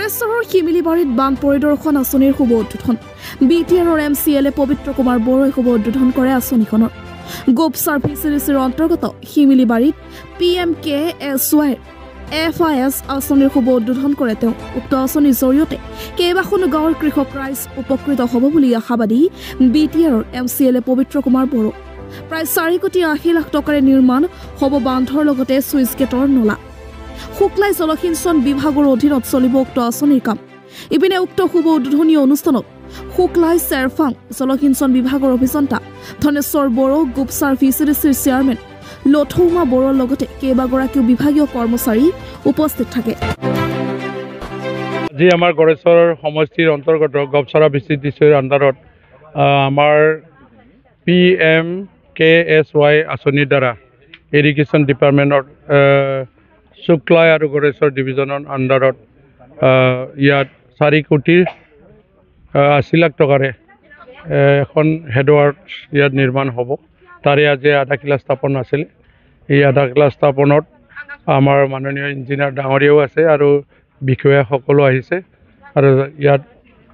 গড়েশ্বৰৰ শিমিলিবাৰীত বান পৰিদৰ্শন আঁচনিৰ শুভ উদ্বোধন BTRৰ MCLA পবিত্ৰ কুমাৰ বড়োই শুভ উদ্বোধন কৰে আঁচনিখনৰ গোপচাৰ PCDCৰ অন্তৰ্গত শিমিলিবাৰীত PMKSY FIS আঁচনিৰ শুভ উদ্বোধন কৰে তেওঁ উক্ত আঁচনিৰ জৰিয়তে কেইবাখনো গাঁৱৰ কৃষক ৰাইজ উপকৃত হ'ব বুলি আশাবাদী BTRৰ MCLA পবিত্ৰ কুমাৰ বড়ো প্ৰায় 4,80 লাখ টকাৰে নিৰ্মাণ হ'ব বান্ধৰ লগতে সুইচ গেটৰ নলা শুক্লাই জলসিঞ্চন বিভাগৰ অধীনত চলিব উক্ত আঁচনিৰ কাম ইপিনে উক্ত শুভ উদ্বোধনী অনুষ্ঠানত শুক্লাই চেৰফাং জলসিঞ্চন বিভাগৰ অভিযন্তা ধনেশ্বৰ বড়ো গোপচাৰ PCDCৰ চেয়াৰমেন লথৌমা বড়োৰ লগতে কেইবাগৰাকীও বিভাগীয় কৰ্মচাৰী উপস্থিত থাকে যি আমাৰ গড়েশ্বৰ সমষ্টিৰ অন্তৰ্গত গোপচাৰা PCDCৰ আণ্ডাৰত আমাৰ PMKSY আঁচনিৰ দ্বাৰা ইৰিগেশ্যন ডিপাৰ্টমেণ্টৰ শুক্লাই আৰু গড়েশ্বৰ ডিভিজনৰ আণ্ডাৰত ইয়াত 4,80 লাখ টকাৰে এখন হেডৱাৰ্কছ ইয়াত নিৰ্মাণ হ'ব তাৰে আজি আধাকিলা স্থাপন আছিল এই আধাকিলা স্থাপনত আমাৰ মাননীয় ইঞ্জিনিয়াৰ ডাঙৰীয়াও আছে আৰু বিষয়া সকলো আহিছে আৰু ইয়াত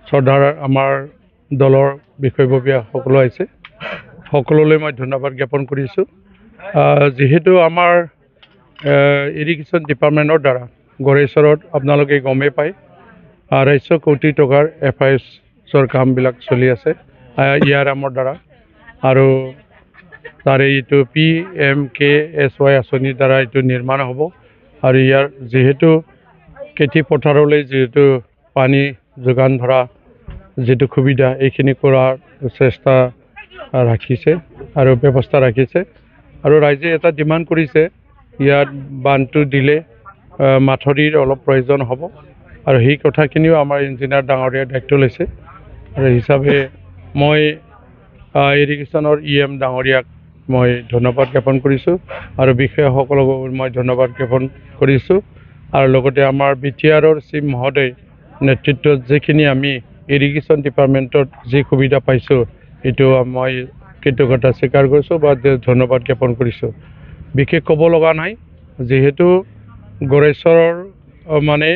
শ্ৰদ্ধাৰ আমাৰ দলৰ বিষয়ববীয়া সকলো আহিছে সকলোলৈ মই ধন্যবাদ জ্ঞাপন কৰিছোঁ যেহেতু আমাৰ ইৰিগেশ্যন ডিপাৰ্টমেণ্টৰ দ্বাৰা গড়েশ্বৰত আপোনালোকে গমেই পায় 250 কোটি টকাৰ FISৰ কামবিলাক চলি আছে ইয়াৰামৰ দ্বাৰা আৰু তাৰে এইটো PMKSY আঁচনিৰ দ্বাৰা এইটো নিৰ্মাণ হ'ব আৰু ইয়াৰ যিহেতু খেতি পথাৰলৈ যিহেতু পানী যোগান ধৰা যিটো সুবিধা এইখিনি কৰাৰ চেষ্টা ৰাখিছে আৰু ব্যৱস্থা ৰাখিছে আৰু ৰাইজে এটা ডিমাণ্ড কৰিছে ইয়াত বান্ধটো দিলে মাথৰিৰ অলপ প্ৰয়োজন হ'ব আৰু সেই কথাখিনিও আমাৰ ইঞ্জিনিয়াৰ ডাঙৰীয়াই দায়িত্ব লৈছে আৰু হিচাপে মই ইৰিগেশ্যনৰ EM ডাঙৰীয়াক মই ধন্যবাদ জ্ঞাপন কৰিছোঁ আৰু বিষয়াসকলকো মই ধন্যবাদ জ্ঞাপন কৰিছোঁ আৰু লগতে আমাৰ BTRৰ চিফ মহোদয় নেতৃত্বত যিখিনি আমি ইৰিগেশ্যন ডিপাৰ্টমেণ্টত যি সুবিধা পাইছোঁ এইটো মই কৃতজ্ঞতা স্বীকাৰ কৰিছোঁ বা ধন্যবাদ জ্ঞাপন কৰিছোঁ বিশেষ ক'ব লগা নাই যেহেতু গড়েশ্বৰৰ মানে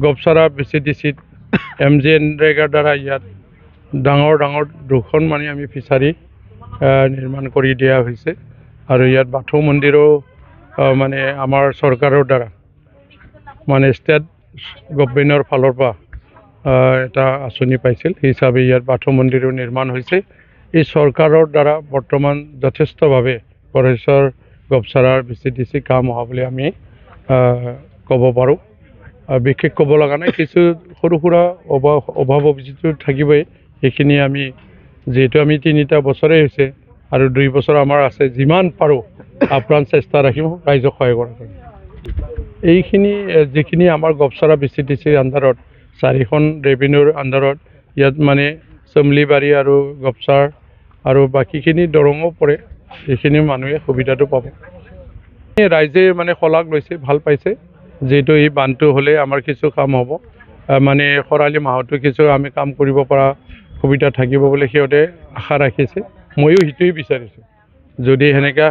গোপচাৰা PCDCত MGNৰেগাৰ দ্বাৰা ইয়াত ডাঙৰ দুখন মানে আমি ফিচাৰী নিৰ্মাণ কৰি দিয়া হৈছে আৰু ইয়াত বাথৌ মন্দিৰো মানে আমাৰ চৰকাৰৰ দ্বাৰা মানে ষ্টেট গভৰ্ণমেণ্টৰ ফালৰ পৰা এটা আঁচনি পাইছিল হিচাপে ইয়াত বাথৌ মন্দিৰো নিৰ্মাণ হৈছে এই চৰকাৰৰ দ্বাৰা বৰ্তমান যথেষ্টভাৱে গড়েশ্বৰ গোপচাৰাৰ PCDC কাম হোৱা বুলি আমি ক'ব পাৰোঁ বিশেষ ক'ব লগা নাই কিছু সৰু সুৰা অভাৱ অভিযোগ থাকিবই এইখিনি আমি যিহেতু আমি 3টা বছৰেই হৈছে আৰু 2 বছৰ আমাৰ আছে যিমান পাৰোঁ আপ্ৰাণ চেষ্টা ৰাখিম ৰাইজক সহায় কৰাৰ কাৰণে এইখিনি যিখিনি আমাৰ গোপচাৰা PCDCৰ আণ্ডাৰত 4খন ৰেভিনিউৰ আণ্ডাৰত ইয়াত মানে চমলিবাৰী আৰু গোপচাৰ আৰু বাকীখিনি দৰঙো পৰে এইখিনি মানুহে সুবিধাটো পাব ৰাইজে মানে শলাগ লৈছে ভাল পাইছে যেহেতু এই বান্ধটো হ'লে আমাৰ কিছু কাম হ'ব মানে খৰালি মাহতো কিছু আমি কাম কৰিব পৰা সুবিধা থাকিব বুলি সিহঁতে আশা ৰাখিছে ময়ো সেইটোৱেই বিচাৰিছোঁ যদি সেনেকা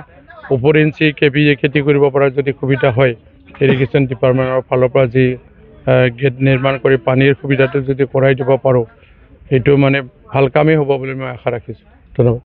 ওপৰিঞ্চি KVA খেতি কৰিব পৰা যদি সুবিধা হয় ইৰিগেশ্যন ডিপাৰ্টমেণ্টৰ ফালৰ পৰা যি গেট নিৰ্মাণ কৰি পানীৰ সুবিধাটো যদি কৰাই দিব পাৰোঁ সেইটো মানে ভাল কামেই হ'ব বুলি মই আশা ৰাখিছোঁ ধন্যবাদ